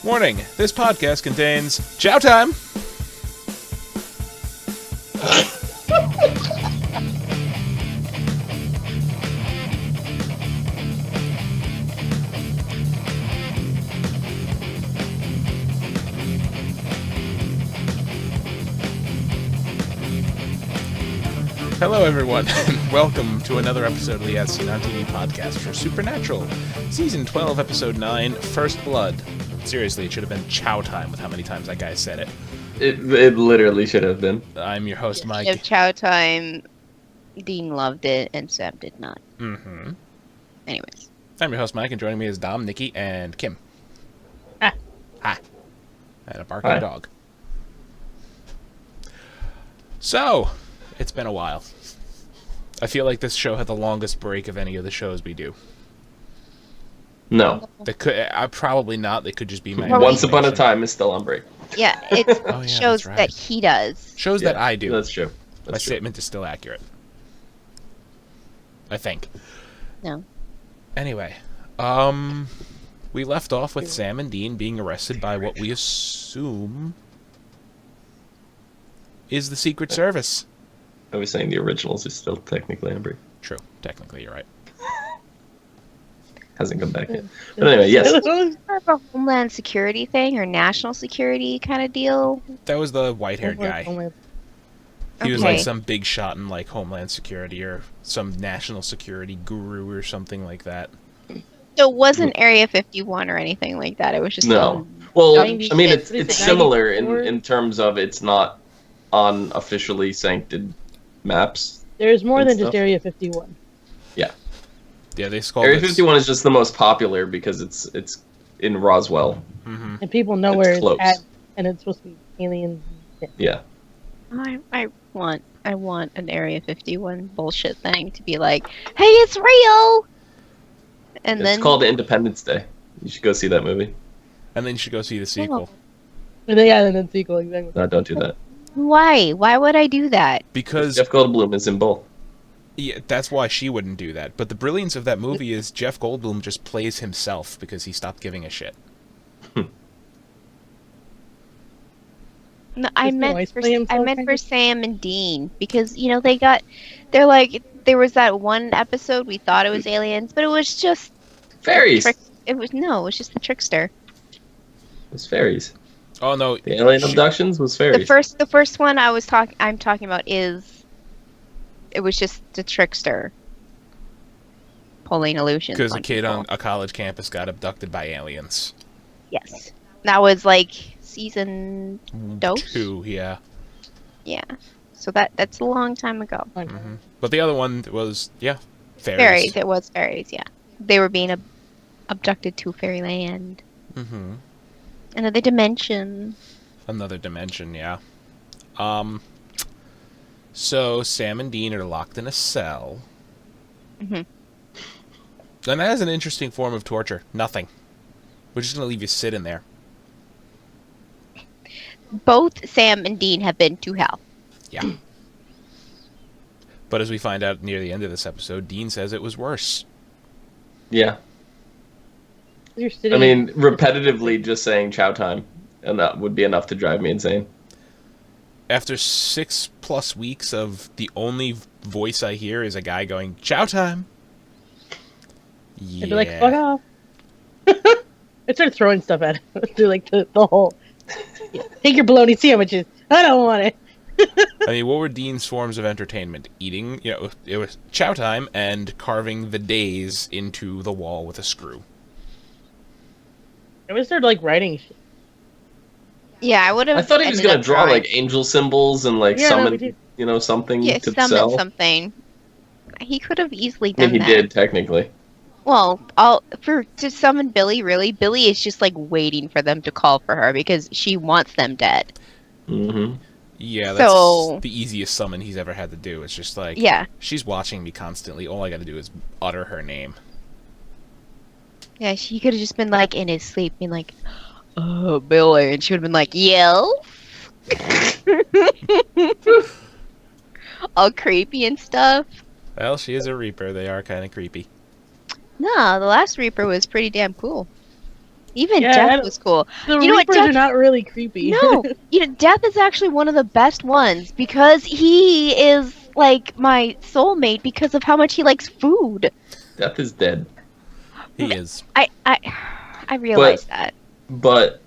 Warning, this podcast contains chow time. Hello everyone, and welcome to another episode of the As Seen on TV podcast for Supernatural, Season 12, Episode 9, First Blood. Seriously, it should have been chow time with how many times that guy said it. It literally should have been. I'm your host, Mike. If chow time, Dean loved it, and Sam did not. Mm-hmm. Anyways. I'm your host, Mike, and joining me is Dom, Nikki, and Kim. Ah. Hi. And a barking dog. So, it's been a while. I feel like this show had the longest break of any of the shows we do. No. They could, probably not. They could just be my Once Upon a Time is still on break. Yeah, it's yeah, shows right. that he does. Shows that I do. That's true. My statement is still accurate. I think. No. Anyway, we left off with Sam and Dean being arrested by what we assume is the Secret Service. I was saying the originals are still technically on break. True. Technically, you're right. Hasn't come back yet. But anyway, yes. Is that a Homeland Security thing or national security kind of deal? That was the white-haired guy. He was Okay. like some big shot in like Homeland Security or some national security guru or something like that. So it wasn't Area 51 or anything like that. It was just No. Well, I 96. mean, it's What is it, similar 94? in terms of it's not on officially sanctioned maps. There's more and than stuff. just Area 51. Yeah, they called Area it 51 is just the most popular because it's in Roswell. Mm-hmm. And people know It's where close. it's at, and it's supposed to be aliens. Yeah. I want an Area 51 bullshit thing to be like, hey, it's real! And It's then called Independence Day. You should go see that movie. And then you should go see the sequel. And then sequel, exactly. No, don't do that. why? Why would I do that? Because Jeff Goldblum is in both. yeah, that's why she wouldn't do that. But the brilliance of that movie is Jeff Goldblum just plays himself because he stopped giving a shit. No, I Does he meant always for play himself, for kinda? Sam and Dean because there was that one episode we thought it was aliens, but it was just Fairies. it was just the trickster. It's fairies. Oh no, The alien abductions was fairies. The first one I'm talking about it was just the trickster pulling illusions. because a on kid people. on a college campus got abducted by aliens. Yes, that was like season 2, yeah. yeah. So that's a long time ago. Mm-hmm. But the other one was fairies. Fairies, it was fairies. Yeah, they were being abducted to fairyland. Mm-hmm. Another dimension. Another dimension, yeah. So Sam and Dean are locked in a cell. Mm-hmm. And that is an interesting form of torture. Nothing. We're just gonna leave you sit in there. Both Sam and Dean have been to hell. Yeah. But as we find out near the end of this episode, Dean says it was worse. Yeah. You're sitting I mean, repetitively just saying chow time, and that would be enough to drive me insane. After 6+ weeks of the only voice I hear is a guy going, chow time. Yeah. I'd be like, fuck off. I started throwing stuff at him through like the whole. Take your bologna sandwiches. I don't want it. I mean, what were Dean's forms of entertainment? Eating, it was chow time and carving the days into the wall with a screw. I would start like writing shit. Yeah, I would have. I thought he was going to draw like angel symbols and like Yeah, no, we summon, did. something to summon sell. something. He could have easily I mean, done he that. did technically. Well, to summon Billy, really, Billy is just like waiting for them to call for her because she wants them dead. Mm-hmm. Yeah, that's So- the easiest summon he's ever had to do. It's just like, Yeah, she's watching me constantly. All I gotta do is utter her name. yeah. She could have just been like in his sleep, being like, "Oh, Billy," and she would have been like, "Yell," all creepy and stuff. Well, she is a Reaper. They are kind of creepy. No, the last Reaper was pretty damn cool. Even Yeah, I Death don't- was cool. The You know what, Reapers Death- are not really creepy. No, Death is actually one of the best ones because he is like my soulmate because of how much he likes food. Death is dead. He is. I realize that. But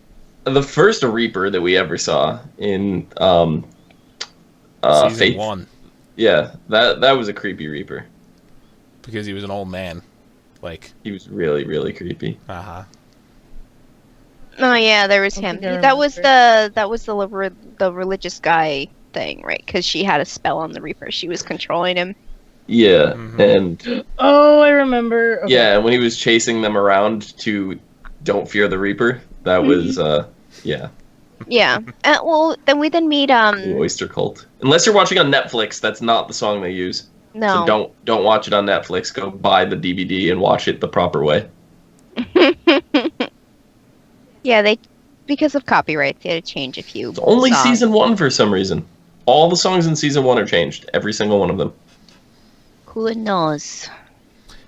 the first Reaper that we ever saw in Season Faith, 1. yeah, that was a creepy Reaper. Because he was an old man. Like, He was really, really creepy. uh-huh. Oh yeah, there was I him. think I That was remember. the religious guy thing, right? Because she had a spell on the Reaper. She was controlling him. Yeah, Mhm. and Oh, I remember. Okay. yeah, and when he was chasing them around to "Don't Fear the Reaper," that was yeah, Yeah. Well, then we meet the Oyster Cult. Unless you're watching on Netflix, that's not the song they use. no. So don't watch it on Netflix. Go buy the DVD and watch it the proper way. Yeah, they because of copyrights they had to change a few. It's only songs. season 1 for some reason. All the songs in season 1 are changed. Every single one of them. Who knows?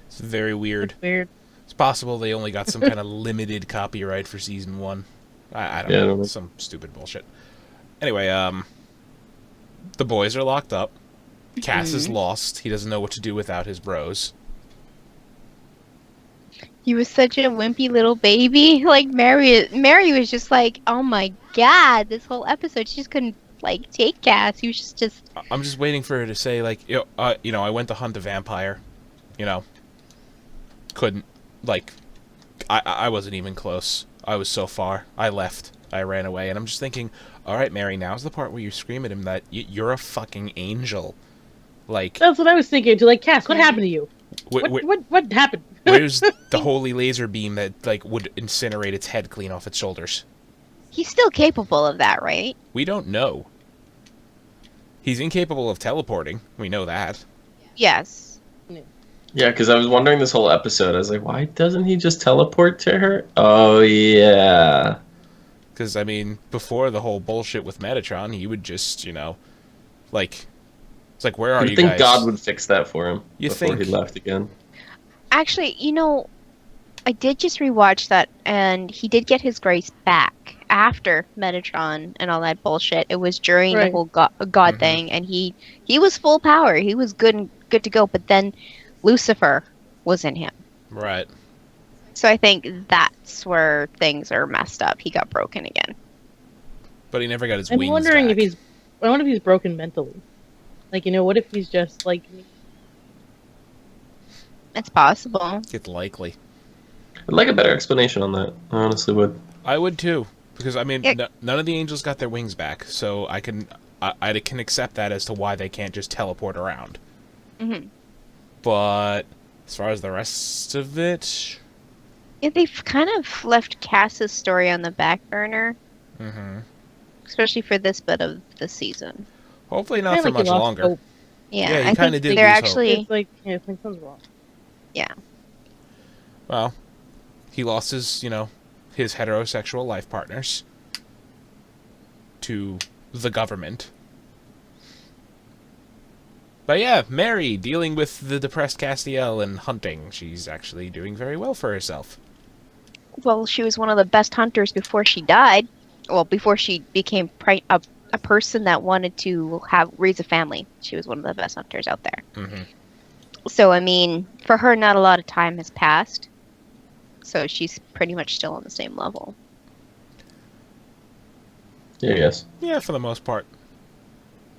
It's very weird. Weird. It's possible they only got some kind of limited copyright for season 1. I don't Yeah, I know. don't know. Some stupid bullshit. Anyway, the boys are locked up. Cass is lost. He doesn't know what to do without his bros. He was such a wimpy little baby. Like Mary was just like, oh my god, this whole episode she just couldn't like take Cass. He was just I'm just waiting for her to say, like, I went to hunt a vampire. Couldn't. Like, I wasn't even close. I was so far. I left. I ran away. And I'm just thinking, all right, Mary, now's the part where you scream at him that you're a fucking angel. Like, That's what I was thinking. To like, Cass, what happened to you? What happened? where's the holy laser beam that, like, would incinerate its head clean off its shoulders? he's still capable of that, right? We don't know. He's incapable of teleporting. We know that. Yes. Yeah, because I was wondering this whole episode. I was like, why doesn't he just teleport to her? Oh, yeah. Because, I mean, before the whole bullshit with Metatron, he would just, like... It's like, where are You'd you think guys? God would fix that for him You before think? he left again. Actually, I did just rewatch that, and he did get his grace back after Metatron and all that bullshit. It was during the Right. whole God Mhm. thing, and he was full power. He was good to go. But then Lucifer was in him, Right. so I think that's where things are messed up. He got broken again. But he never got his I'm wings wondering back. I wonder if he's broken mentally. Like, what if he's just like It's possible. It's likely. I'd like a better explanation on that. I honestly would. I would too, because I mean, Yeah. none of the angels got their wings back, so I can accept that as to why they can't just teleport around. Hmm. But as far as the rest of it, Yeah, they've kind of left Cass's story on the back burner, hmm especially for this bit of the season. hopefully not kinda for like he much lost longer. hope. Yeah, Yeah, he I kinda think did they're lose hope. actually. It's like, yeah, something's wrong. Yeah. Well, he lost his, his heterosexual life partners to the government. But yeah, Mary, dealing with the depressed Castiel and hunting. She's actually doing very well for herself. Well, she was one of the best hunters before she died. Well, before she became a person that wanted to raise a family. She was one of the best hunters out there. Hmm So, I mean, for her, not a lot of time has passed. So she's pretty much still on the same level. Yeah, yes. Yeah, for the most part.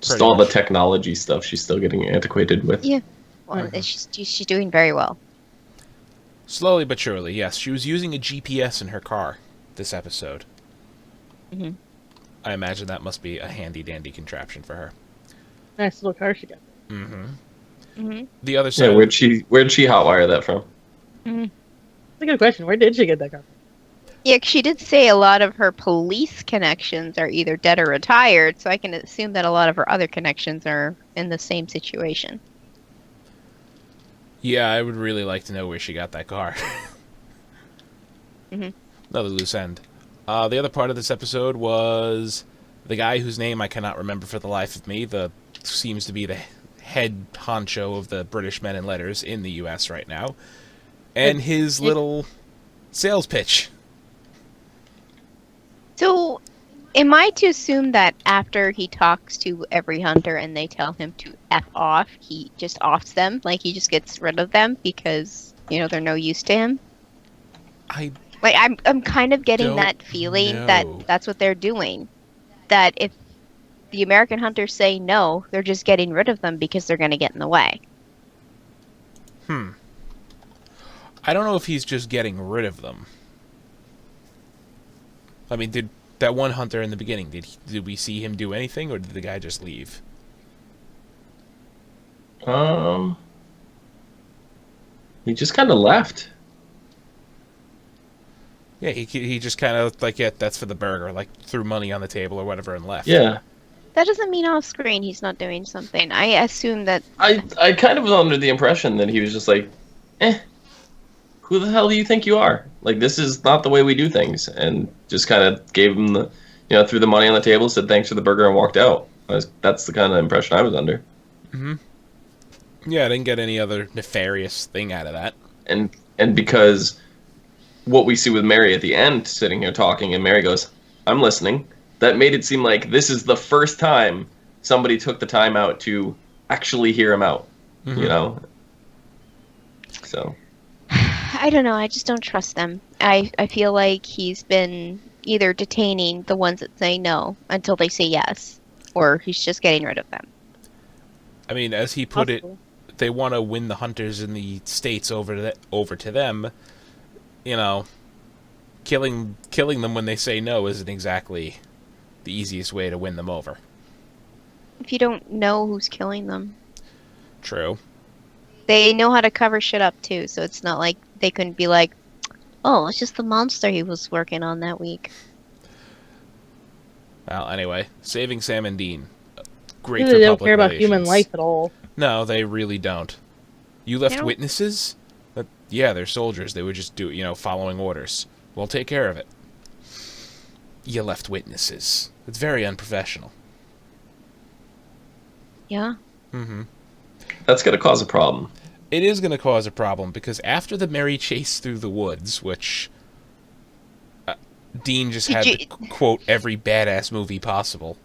Just Pretty all much. the technology stuff she's still getting antiquated with. Yeah. Well, she's doing very well. Slowly but surely, yes. She was using a GPS in her car this episode. Mhm. I imagine that must be a handy-dandy contraption for her. Nice little car she got. Mm-hmm. Hmm. The other Yeah, side... where'd she hotwire that from? That's a good question. Where did she get that car? Yeah, she did say a lot of her police connections are either dead or retired, so I can assume that a lot of her other connections are in the same situation. Yeah, I would really like to know where she got that car. Mhm. Another loose end. The other part of this episode was the guy whose name I cannot remember for the life of me. Seems to be the head honcho of the British men in letters in the U.S. right now, and his little sales pitch. So, am I to assume that after he talks to every hunter and they tell him to F off, he just offs them? Like, he just gets rid of them because, they're no use to him? I Like, I'm kind of getting don't that feeling know. that that's what they're doing. That if the American hunters say no, they're just getting rid of them because they're going to get in the way. I don't know if he's just getting rid of them. I mean, did that one hunter in the beginning, did we see him do anything, or did the guy just leave? He just kind of left. Yeah, he just kind of, like, yeah, that's for the burger, like, threw money on the table or whatever and left. Yeah. That doesn't mean off screen he's not doing something. I assume that... I kind of was under the impression that he was just like, who the hell do you think you are? Like, this is not the way we do things. And just kind of gave him the, threw the money on the table, said thanks for the burger, and walked out. That's the kind of impression I was under. Mm-hmm. Yeah, I didn't get any other nefarious thing out of that. And because what we see with Mary at the end, sitting here talking, and Mary goes, I'm listening, that made it seem like this is the first time somebody took the time out to actually hear him out, So... I don't know. I just don't trust them. I feel like he's been either detaining the ones that say no until they say yes, or he's just getting rid of them. I mean, as he put it, they want to win the hunters in the States over to them. Killing them when they say no isn't exactly the easiest way to win them over. If you don't know who's killing them. True. They know how to cover shit up, too, so it's not like they couldn't be like, oh, it's just the monster he was working on that week. Well, anyway, saving Sam and Dean. Great They for don't public care about relations. human life at all. No, they really don't. You left don't- witnesses? Yeah, they're soldiers. They would just do, following orders. We'll take care of it. You left witnesses. It's very unprofessional. Yeah. Mm-hmm. That's going to cause a problem. It is going to cause a problem, because after the merry chase through the woods, which Dean just had to quote every badass movie possible.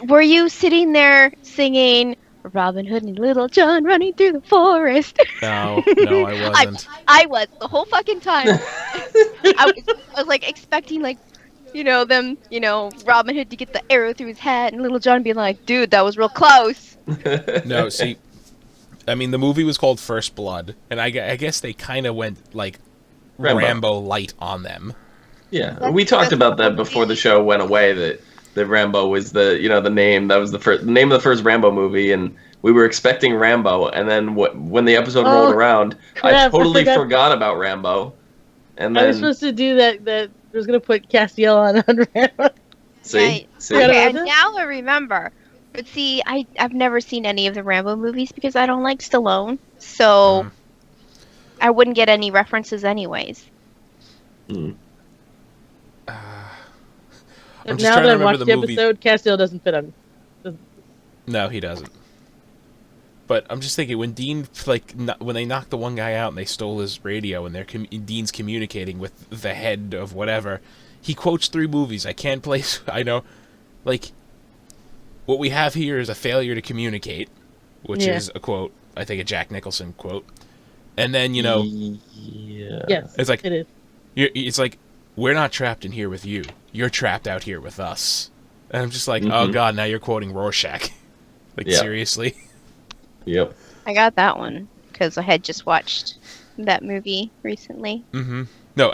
Were you sitting there singing Robin Hood and Little John running through the forest? No, I wasn't. I was the whole fucking time. I was like expecting them, Robin Hood to get the arrow through his head and Little John being like, dude, that was real close. No, see, I mean, the movie was called First Blood, and I guess they kind of went, like, Rambo light on them. Yeah, we talked about that before the show went away, that Rambo was the name. That was the name of the first Rambo movie, and we were expecting Rambo, and then when the episode rolled around, I totally forgot about Rambo. And then I was supposed to do that I was going to put Castiel on Rambo. See? Okay, and now I remember. But see, I've never seen any of the Rambo movies because I don't like Stallone, so I wouldn't get any references anyways. I'm Now just trying to that I've remember watched the the movie. episode, Castiel doesn't fit on. No, he doesn't. But I'm just thinking, when Dean, when they knocked the one guy out and they stole his radio, and Dean's communicating with the head of whatever, he quotes 3 movies. I can't place. I know, what we have here is a failure to communicate, which is a quote. I think a Jack Nicholson quote. And then Yeah. Yes, it's like it is. it's like, we're not trapped in here with you. You're trapped out here with us. And I'm just like, oh god, now you're quoting Rorschach. Seriously. Yep. I got that one because I had just watched that movie recently. Mm-hmm. No,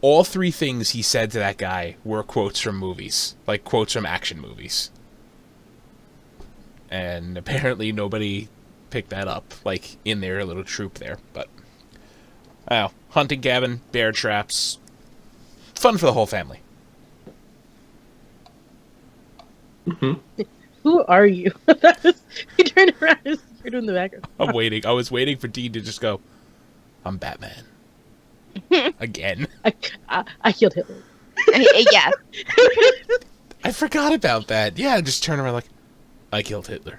all 3 things he said to that guy were quotes from movies, like quotes from action movies. And apparently nobody picked that up, in their little troop there. But, hunting cabin, bear traps, fun for the whole family. Mm-hmm. Who are you? You turned around and you're in the background. I'm waiting. I was waiting for Dean to just go, I'm Batman. Again. I killed Hitler. Yeah. I forgot about that. Yeah, just turn around I killed Hitler.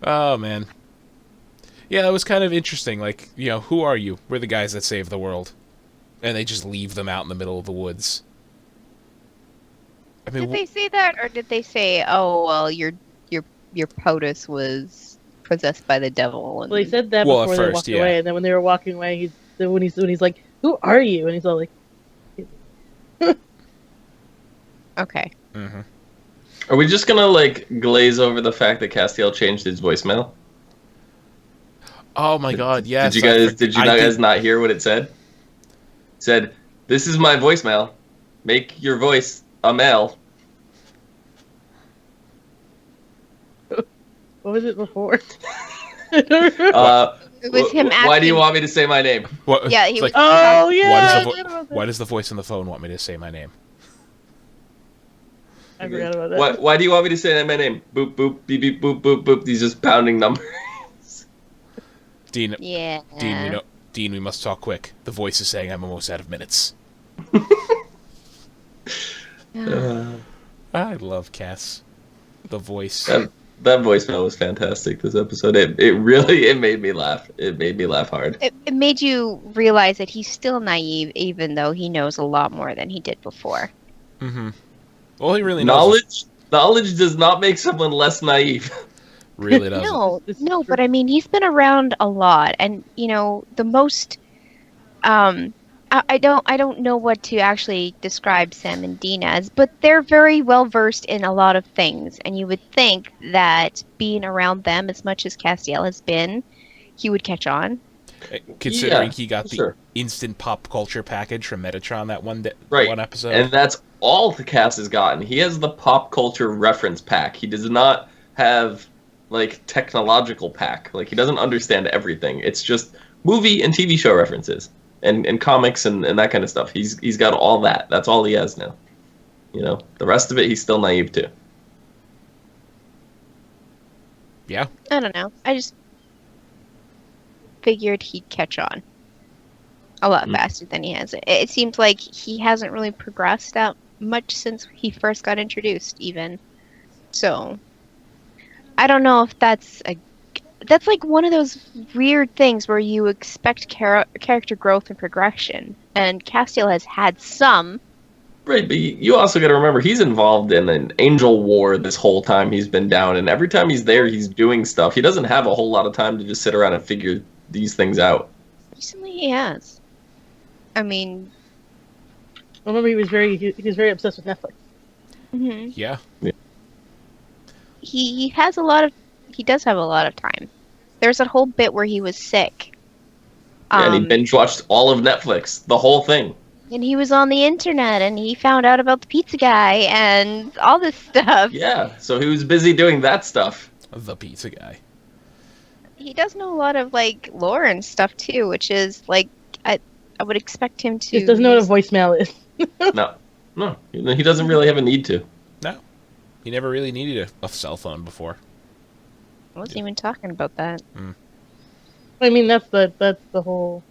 Oh, man. Yeah, it was kind of interesting. Like, who are you? We're the guys that save the world. And they just leave them out in the middle of the woods. I mean, Did they say that, or did they say, "Oh, well, your POTUS was possessed by the devil"? And... Well, he said that Well, at before they first, walked yeah. away, and then when they were walking away, when he's like, "Who are you?" and he's all like, Okay. Mm-hmm. Are we just gonna glaze over the fact that Castiel changed his voicemail? Oh my God! Yes. Did you guys not hear what it said? It said, "This is my voicemail. Make your voice a male." "What was it before?" It was him asking. Why do you want me to say my name? What, Yeah, he was. Oh yeah. Why does the voice on the phone want me to say my name? I forgot about that. Why do you want me to say my name? Boop boop beep beep boop boop boop. He's just pounding numbers. Dean. Yeah. Dean, we must talk quick. The voice is saying I'm almost out of minutes. I love Cass. The voice. That voicemail was fantastic this episode. It really made me laugh. It made me laugh hard. It made you realize that he's still naive, even though he knows a lot more than he did before. Mm-hmm. Well, he really knows. Knowledge does not make someone less naive. Really doesn't. No, but I mean, he's been around a lot, and the most. I don't know what to actually describe Sam and Dean as, but they're very well versed in a lot of things, and you would think that being around them as much as Castiel has been, he would catch on. Considering he got the instant pop culture package from Metatron that one episode. And that's all the cast has gotten. He has the pop culture reference pack. He does not have technological pack. He doesn't understand everything. It's just movie and TV show references and comics and that kind of stuff. He's got all that. That's all he has now. The rest of it he's still naive to. Yeah. I don't know. I just figured he'd catch on a lot faster than he has. It seems like he hasn't really progressed that much since he first got introduced, even. So, I don't know if that's like one of those weird things where you expect character growth and progression, and Castiel has had some. Right, but you also got to remember he's involved in an angel war this whole time he's been down, and every time he's there, he's doing stuff. He doesn't have a whole lot of time to just sit around and figure these things out. Recently, he has. I mean, I remember he was very obsessed with Netflix. Mm-hmm. Yeah. He does have a lot of time. There's that whole bit where he was sick. And he binge watched all of Netflix, the whole thing. And he was on the internet, and he found out about the pizza guy and all this stuff. Yeah, so he was busy doing that stuff. The pizza guy. He does know a lot of lore and stuff too, which is I would expect him to. He doesn't know what a voicemail is. No, he doesn't really have a need to. No, he never really needed a cell phone before. I wasn't even talking about that. I mean, that's the whole.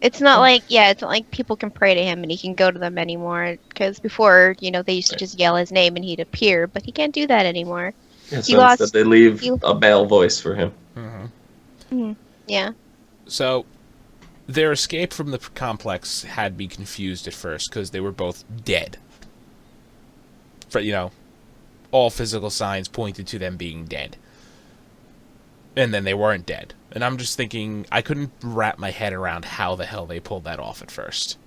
It's not it's not like people can pray to him and he can go to them anymore. Because before, they used to just yell his name and he'd appear, but he can't do that anymore. Yeah, so instead they leave a male voice for him. Mm-hmm. Yeah. So, their escape from the complex had me confused at first because they were both dead. All physical signs pointed to them being dead. And then they weren't dead. And I'm just thinking, I couldn't wrap my head around how the hell they pulled that off at first.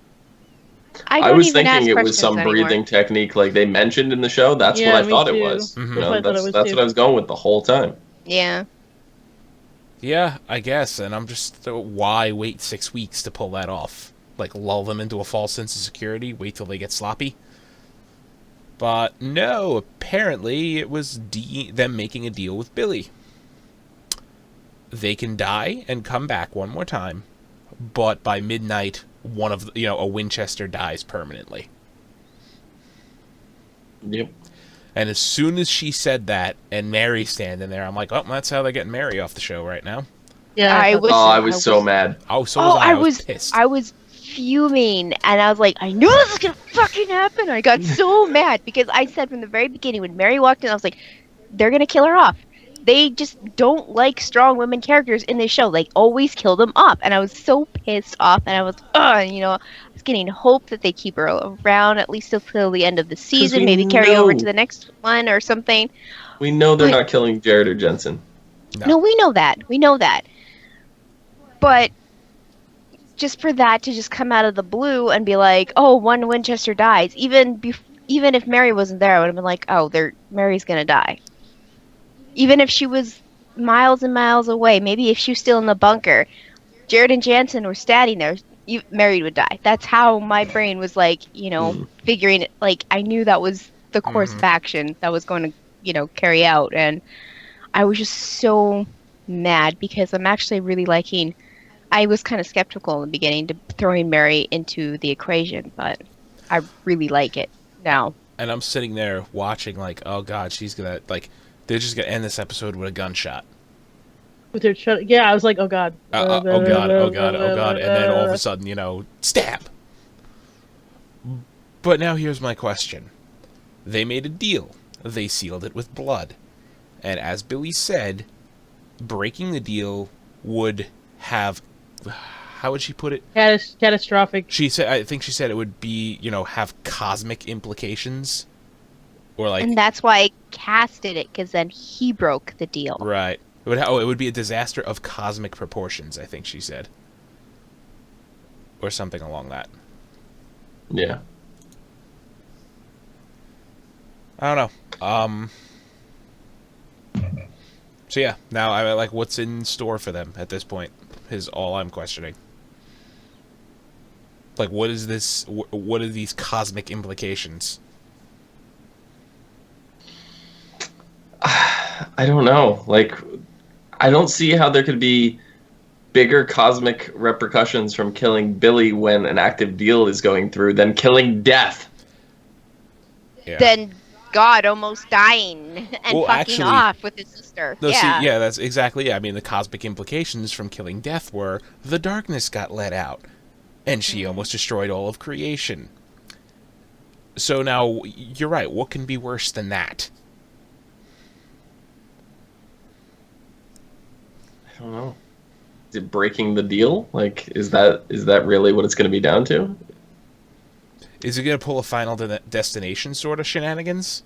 I was thinking it was some breathing technique like they mentioned in the show. That's what I thought it was. Mm-hmm. That's what I was going with the whole time. Yeah. Yeah, I guess. And I'm just, why wait 6 weeks to pull that off? Lull them into a false sense of security, wait till they get sloppy? But no, apparently it was them making a deal with Billy. They can die and come back one more time, but by midnight, a Winchester dies permanently. Yep. And as soon as she said that, and Mary's standing there, I'm like, oh, that's how they're getting Mary off the show right now. Yeah. I was so mad. Oh, so was I. I was pissed. I was fuming, and I was like, I knew this was gonna fucking happen. I got so mad because I said from the very beginning when Mary walked in, I was like, they're gonna kill her off. they just don't like strong women characters in this show. They always kill them off, and I was so pissed off. And I was, I was getting hope that they keep her around at least till the end of the season, maybe carry over to the next one or something. We know they're not killing Jared or Jensen. No, we know that. We know that. But just for that to just come out of the blue and be like, oh, one Winchester dies, even if Mary wasn't there, I would have been like, oh, Mary's gonna die. Even if she was miles and miles away, maybe if she was still in the bunker, Jared and Jansen were standing there, Mary would die. That's how my brain was like, figuring it. Like, I knew that was the course of action that was going to, carry out. And I was just so mad because I'm actually really liking. I was kind of skeptical in the beginning to throwing Mary into the equation, but I really like it now. And I'm sitting there watching, like, oh god, she's gonna they're just gonna end this episode with a gunshot. With her I was like, oh god. Oh god, and then all of a sudden, stab. But now here's my question. They made a deal. They sealed it with blood. And as Billy said, breaking the deal would have, how would she put it? Catastrophic. I think she said it would be, have cosmic implications. Or and that's why I casted it, because then he broke the deal. Right. It would be a disaster of cosmic proportions, I think she said. Or something along that. Yeah. I don't know. So yeah, now I like what's in store for them at this point is all I'm questioning. Like, what is this? What are these cosmic implications? I don't know. Like, I don't see how there could be bigger cosmic repercussions from killing Billy when an active deal is going through than killing Death. Yeah. Then God almost dying and fucking off with his sister. No, yeah, that's exactly. Yeah, I mean, the cosmic implications from killing Death were the darkness got let out, and she almost destroyed all of creation. So now, you're right. What can be worse than that? I don't know. Is it breaking the deal? Like, is that really what it's going to be down to? Is it going to pull a Final Destination sort of shenanigans?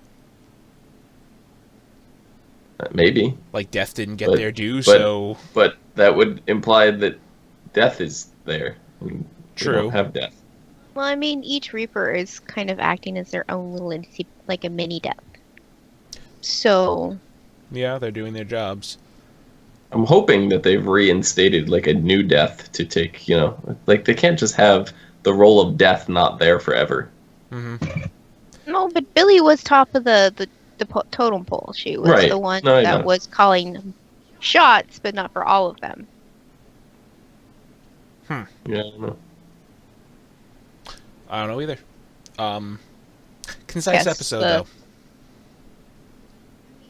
Maybe. Like Death didn't get their due, so... But that would imply that Death is there. True. We don't have Death. Well, I mean, each Reaper is kind of acting as their own little entity, like a mini Death. So... Yeah, they're doing their jobs. I'm hoping that they've reinstated, like, a new Death to take, like, they can't just have the role of Death not there forever. Mm-hmm. No, but Billy was top of the totem pole. She was the one that was calling shots, but not for all of them. Yeah, I don't know. I don't know either. Concise episode, though.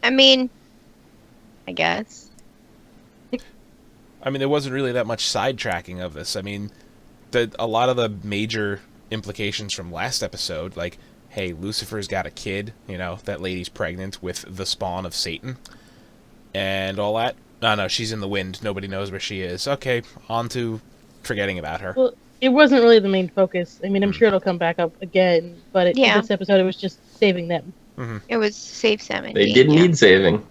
I mean, I guess. I mean, there wasn't really that much sidetracking of this. I mean, a lot of the major implications from last episode, like, hey, Lucifer's got a kid, that lady's pregnant with the spawn of Satan, and all that. No, she's in the wind. Nobody knows where she is. Okay, on to forgetting about her. Well, it wasn't really the main focus. I mean, I'm sure it'll come back up again, but in this episode, it was just saving them. Mm-hmm. It was save Sam and They Dean, didn't need saving.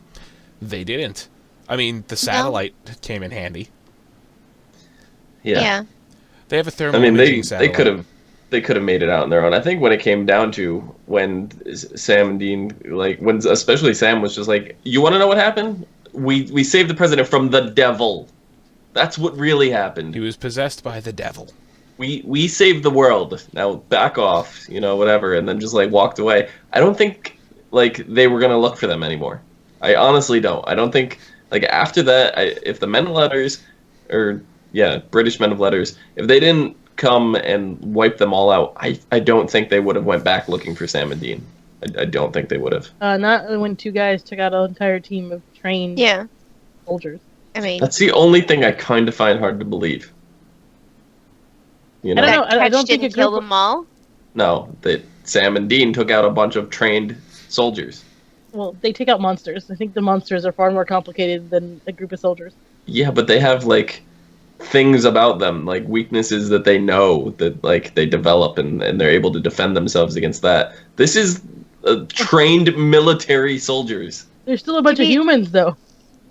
They didn't. I mean, the satellite came in handy. Yeah. They have a thermal imaging satellite. They could have made it out on their own. I think when it came down to when Sam and Dean, when especially Sam was just like, you want to know what happened? We saved the president from the devil. That's what really happened. He was possessed by the devil. We saved the world. Now back off, whatever, and then just walked away. I don't think they were gonna look for them anymore. I honestly don't. I don't think after that, if the Men of Letters, British Men of Letters, if they didn't come and wipe them all out, I don't think they would have went back looking for Sam and Dean. I don't think they would have. Not when two guys took out an entire team of trained soldiers. I mean, that's the only thing I kind of find hard to believe. I don't know. I don't think it killed them all. No, that Sam and Dean took out a bunch of trained soldiers. well, they take out monsters. I think the monsters are far more complicated than a group of soldiers. Yeah, but they have like things about them, like weaknesses that they know that like they develop and they're able to defend themselves against that. This is trained military soldiers. There's still a bunch of humans, though.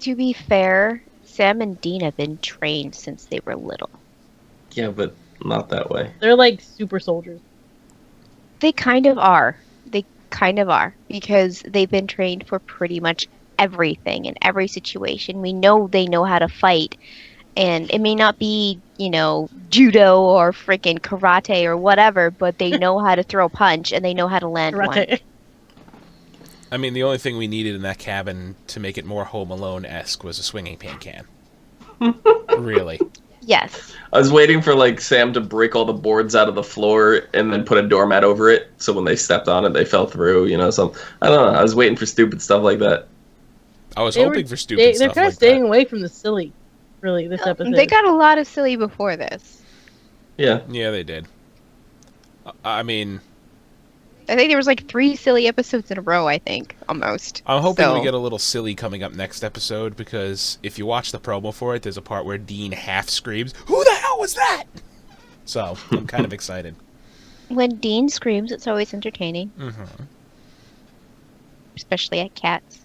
To be fair, Sam and Dean have been trained since they were little. Yeah, but not that way. They're like super soldiers. They kind of are. Because they've been trained for pretty much everything in every situation. We know they know how to fight. And it may not be, judo or freaking karate or whatever, but they know how to throw a punch and they know how to land Karate. one. I mean, the only thing we needed in that cabin to make it more Home Alone-esque was a swinging pan can. Really. Yes. I was waiting for like Sam to break all the boards out of the floor and then put a doormat over it, so when they stepped on it, they fell through. Some I don't know. I was waiting for stupid stuff like that. I was hoping for stupid stuff They're kind of like staying that. away from the silly, really, this episode. They got a lot of silly before this. Yeah. Yeah, they did. I mean, I think there was like 3 silly episodes in a row, I think, almost. I'm hoping we get a little silly coming up next episode, because if you watch the promo for it, there's a part where Dean half screams, "Who the hell was that?" So, I'm kind of excited. When Dean screams, it's always entertaining. Mm-hmm. Especially at cats.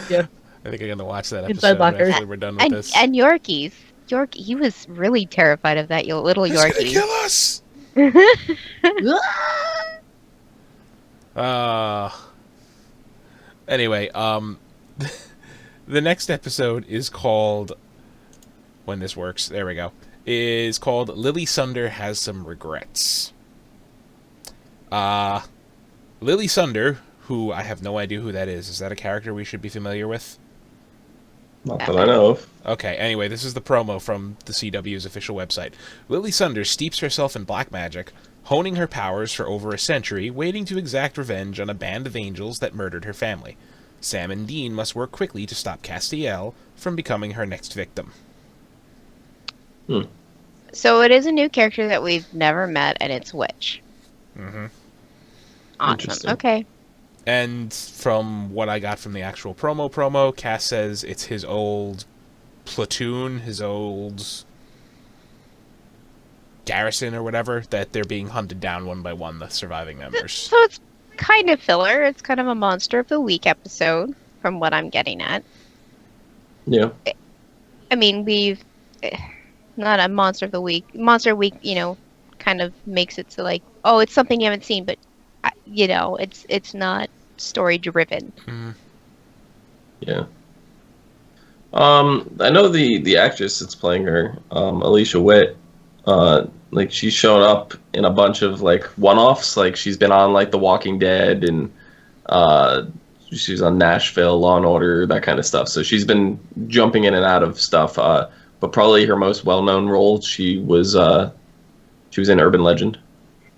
Yeah. I think I'm going to watch that Inside episode lockers. after we're done with this. And Yorkies. He was really terrified of that little He's gonna Yorkie. kill us! Anyway, the next episode is called, when this works, there we go, is called Lily Sunder Has Some Regrets. Lily Sunder, who I have no idea who that is that a character we should be familiar with? Not that I know of. Okay, anyway, this is the promo from the CW's official website. Lily Sunder steeps herself in black magic, honing her powers for over a century, waiting to exact revenge on a band of angels that murdered her family. Sam and Dean must work quickly to stop Castiel from becoming her next victim. So it is a new character that we've never met, and it's Witch. Mm-hmm. Awesome. Okay. And from what I got from the actual promo, Cass says it's his old platoon, his old garrison or whatever, that they're being hunted down one by one, the surviving members. So it's kind of filler. It's kind of a Monster of the Week episode, from what I'm getting at. Yeah. I mean, we've... Not a Monster of the Week. Monster Week, kind of makes it so like, oh, it's something you haven't seen, but, it's not story-driven. Mm-hmm. Yeah. I know the actress that's playing her, Alicia Witt, like she's shown up in a bunch of like one-offs. Like she's been on like The Walking Dead and she's on Nashville, Law and Order, that kind of stuff. So she's been jumping in and out of stuff. But probably her most well-known role, she was in Urban Legend,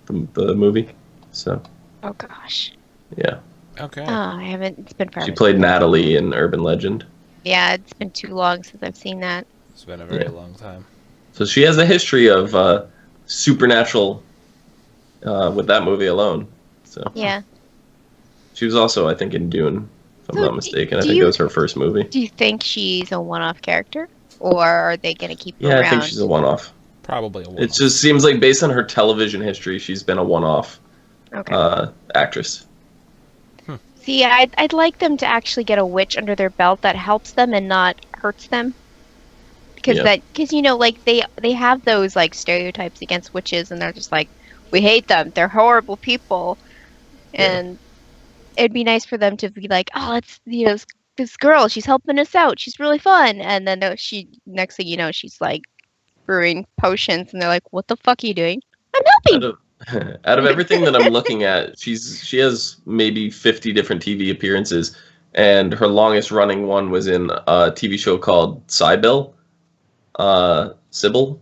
the movie. So. Oh gosh. Yeah. Okay. Oh, I haven't. It's been forever. She played Natalie in Urban Legend. Yeah, it's been too long since I've seen that. It's been a very long time. So she has a history of supernatural with that movie alone. So Yeah. she was also, I think, in Dune, if I'm So not mistaken. I do think you- it was her first movie. Do you think she's a one-off character, or are they going to keep her Yeah, around? I think she's a one-off. Probably a one. It just seems like based on her television history, she's been a one-off Okay. actress. See, I'd like them to actually get a witch under their belt that helps them and not hurts them. Because like they have those like stereotypes against witches, and they're just like, we hate them, they're horrible people, and it'd be nice for them to be like, oh, it's this girl, she's helping us out, she's really fun, and then next thing you know, she's like brewing potions, and they're like, what the fuck are you doing? I'm helping. Out of everything that I'm looking at, she has maybe 50 different TV appearances, and her longest running one was in a TV show called Sybil. Sybil.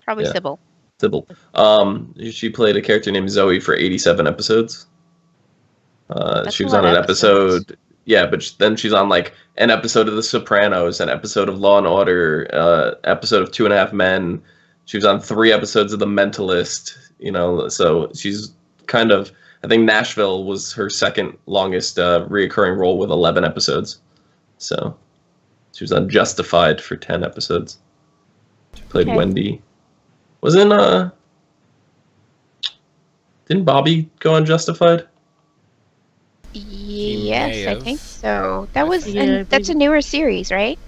Probably Yeah. Sybil. Sybil. She played a character named Zoe for 87 episodes. She a was lot on an of episodes. episode. Yeah, but then she's on like an episode of The Sopranos, an episode of Law and Order, episode of 2.5 Men. She was on 3 episodes of The Mentalist. So she's kind of. I think Nashville was her second longest reoccurring role with 11 episodes. So she was on Justified for 10 episodes. She played Wendy. Didn't Bobby go on Justified? Yes, I think so. Yeah, That's a newer series, right?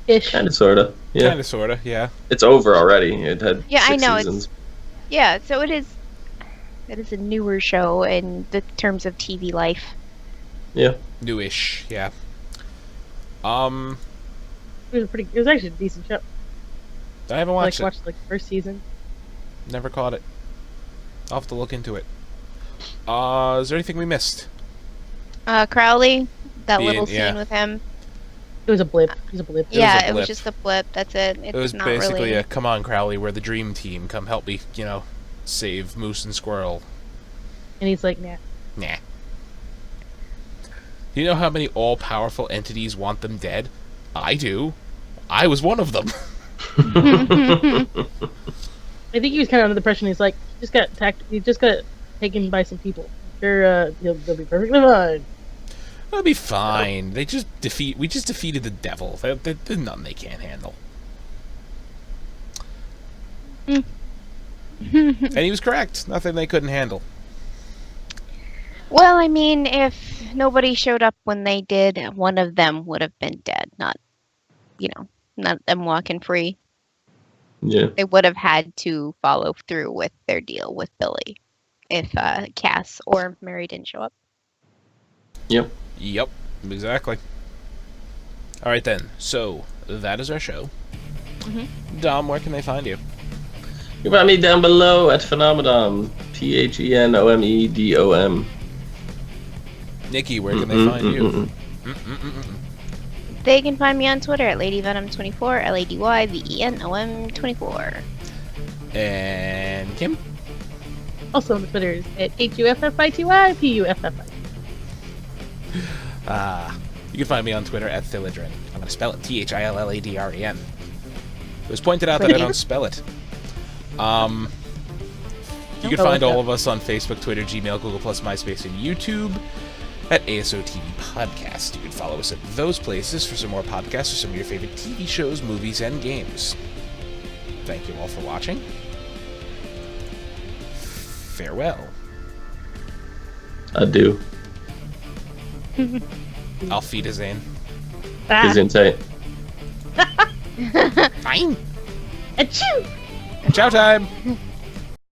Ish. Kind of, sort of. Yeah. Kind of, sort of, yeah. It's over already. It had 6 I know, seasons. So it is. It is a newer show in the terms of TV life. Yeah. Newish, yeah. It was actually a decent show. I haven't watched it. Watched the first season. Never caught it. I'll have to look into it. Is there anything we missed? Crowley, that Yeah, little scene yeah. with him. It was a blip. It was a blip. Yeah, a it was blip. just a blip. That's it. It was not basically really... a, come on, Crowley, we're the dream team. Come help me, save Moose and Squirrel. And he's like, nah. Nah. You know how many all-powerful entities want them dead? I do. I was one of them. I think he was kind of under the impression he's like, he just got taken by some people. Sure, they'll be perfectly fine. It'll be fine. We just defeated the devil. There's nothing they can't handle. And he was correct. Nothing they couldn't handle. Well, I mean, if nobody showed up when they did, one of them would have been dead. Not them walking free. Yeah. They would have had to follow through with their deal with Billy if Cass or Mary didn't show up. Yep. Yep, exactly. All right, then. So, that is our show. Dom, where can they find you? You can find me down below at Phenomenon. Phenomedom. Nikki, where can they find you? They can find me on Twitter at LadyVenom24, LadyVenom24. And Kim? Also on the Twitter is at HUFFITYPUFFI. You can find me on Twitter at Thilladren. I'm going to spell it Thilladren. It was pointed out that I don't spell it. You can find all of us on Facebook, Twitter, Gmail, Google+, MySpace, and YouTube at ASOTV Podcast. You can follow us at those places for some more podcasts or some of your favorite TV shows, movies, and games. Thank you all for watching. Farewell. Adieu. Auf Wiedersehen. Is in tight. Fine. Achoo! Ciao time!